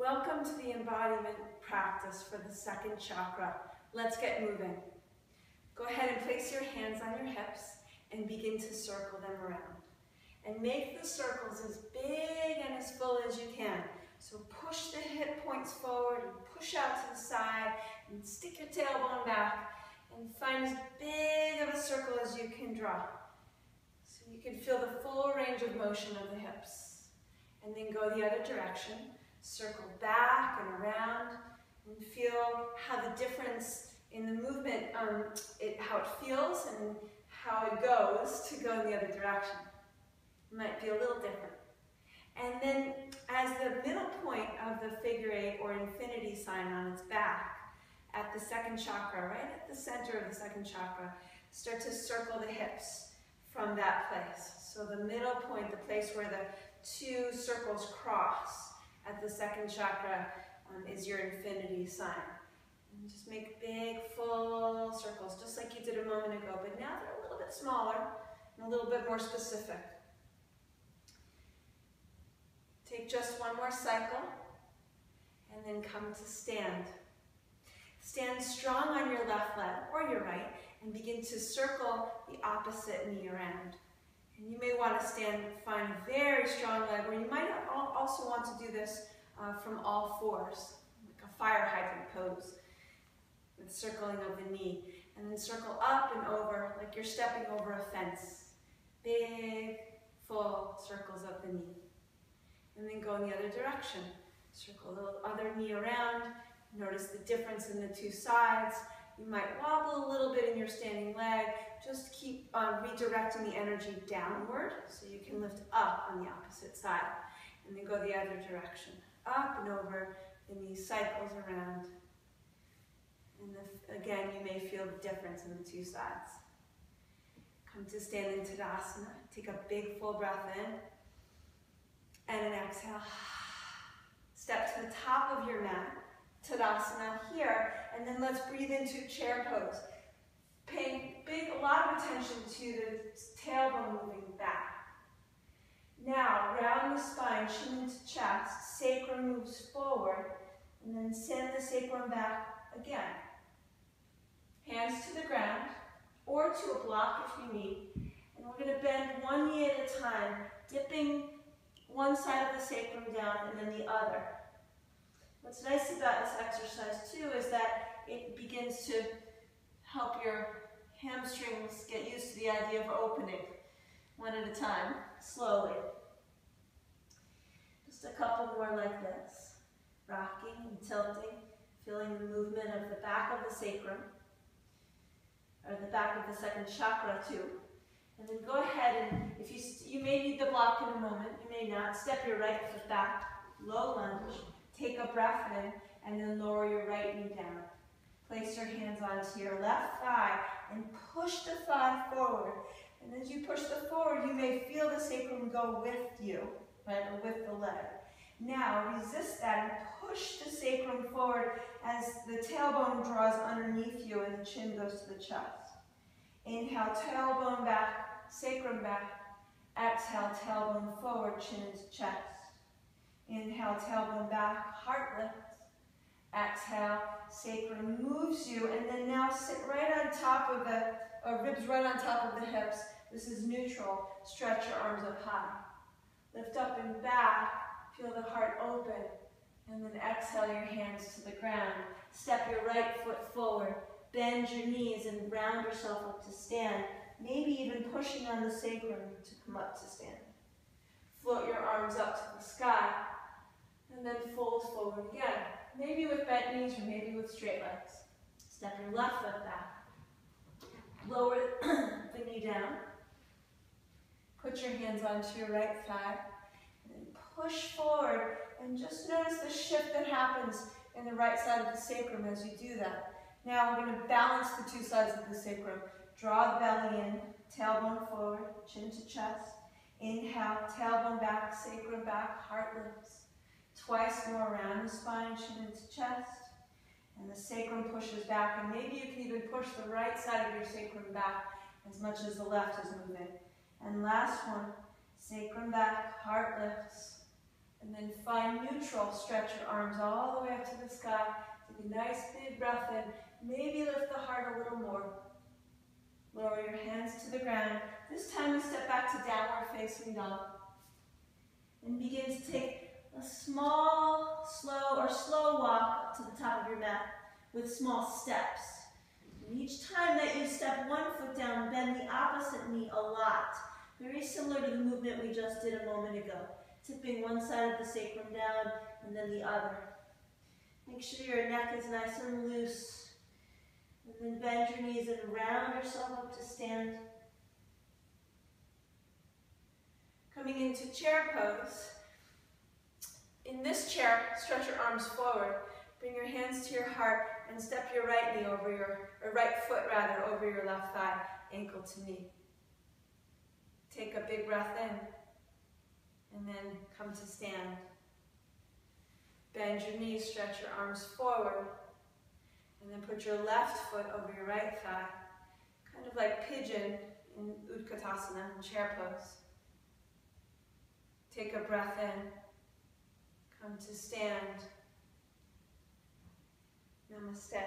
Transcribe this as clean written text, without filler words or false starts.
Welcome to the embodiment practice for the second chakra. Let's get moving. Go ahead and place your hands on your hips and begin to circle them around. And make the circles as big and as full as you can. So push the hip points forward and push out to the side and stick your tailbone back and find as big of a circle as you can draw. So you can feel the full range of motion of the hips. And then go the other direction. Circle back and around and feel how the difference in the movement, how it feels and how it goes to go in the other direction. It might be a little different. And then as the middle point of the figure eight or infinity sign on its back, at the second chakra, right at the center of the second chakra, start to circle the hips from that place. So the middle point, the place where the two circles cross at the second chakra is your infinity sign. And just make big, full circles, just like you did a moment ago, but now they're a little bit smaller and a little bit more specific. Take just one more cycle, and then come to stand. Stand strong on your left leg, or your right, and begin to circle the opposite knee around. And you may want to find a very strong leg, or you might also want to do this from all fours, like a fire hydrant pose, with circling of the knee. And then circle up and over, like you're stepping over a fence. Big, full circles of the knee. And then go in the other direction. Circle the other knee around. Notice the difference in the two sides. You might wobble a little bit in your standing leg. Just keep redirecting the energy downward so you can lift up on the opposite side. And then go the other direction. Up and over the knee cycles around. And again, you may feel the difference in the two sides. Come to standing Tadasana. Take a big full breath in. And an exhale. Step to the top of your mat. Tadasana here, and then let's breathe into chair pose. Paying a lot of attention to the tailbone moving back. Now, round the spine, chin into chest, sacrum moves forward, and then send the sacrum back again. Hands to the ground, or to a block if you need. And we're going to bend one knee at a time, dipping one side of the sacrum down and then the other. What's nice about this exercise too is that it begins to help your hamstrings get used to the idea of opening one at a time, slowly. Just a couple more like this. Rocking and tilting, feeling the movement of the back of the sacrum, or the back of the second chakra too. And then go ahead and, if you may need the block in a moment, you may not, step your right foot back, low lunge. Take a breath in, and then lower your right knee down. Place your hands onto your left thigh, and push the thigh forward. And as you push the forward, you may feel the sacrum go with you, right, or with the leg. Now, resist that and push the sacrum forward as the tailbone draws underneath you and the chin goes to the chest. Inhale, tailbone back, sacrum back. Exhale, tailbone forward, chin into chest. Inhale, tailbone back, heart lifts. Exhale, sacrum moves you, and then now sit right on top of the, ribs right on top of the hips. This is neutral. Stretch your arms up high. Lift up and back, feel the heart open, and then exhale your hands to the ground. Step your right foot forward, bend your knees and round yourself up to stand, maybe even pushing on the sacrum to come up to stand. Float your arms up to the sky, and then fold forward again. Maybe with bent knees or maybe with straight legs. Step your left foot back. Lower the knee down. Put your hands onto your right thigh. And then push forward and just notice the shift that happens in the right side of the sacrum as you do that. Now we're going to balance the two sides of the sacrum. Draw the belly in, tailbone forward, chin to chest. Inhale, tailbone back, sacrum back, heart lifts. Twice more around the spine, chin into chest. And the sacrum pushes back, and maybe you can even push the right side of your sacrum back as much as the left is moving. And last one, sacrum back, heart lifts. And then find neutral. Stretch your arms all the way up to the sky. Take a nice big breath in. Maybe lift the heart a little more. Lower your hands to the ground. This time we step back to downward facing dog. And begin to take a small, slow walk up to the top of your mat with small steps. And each time that you step one foot down, bend the opposite knee a lot. Very similar to the movement we just did a moment ago. Tipping one side of the sacrum down and then the other. Make sure your neck is nice and loose. And then bend your knees and round yourself up to stand. Coming into chair pose. In this chair, stretch your arms forward. Bring your hands to your heart and step your right knee over or right foot rather, over your left thigh, ankle to knee. Take a big breath in. And then come to stand. Bend your knees, stretch your arms forward. And then put your left foot over your right thigh. Kind of like pigeon in Utkatasana, in chair pose. Take a breath in. Come to stand. Namaste.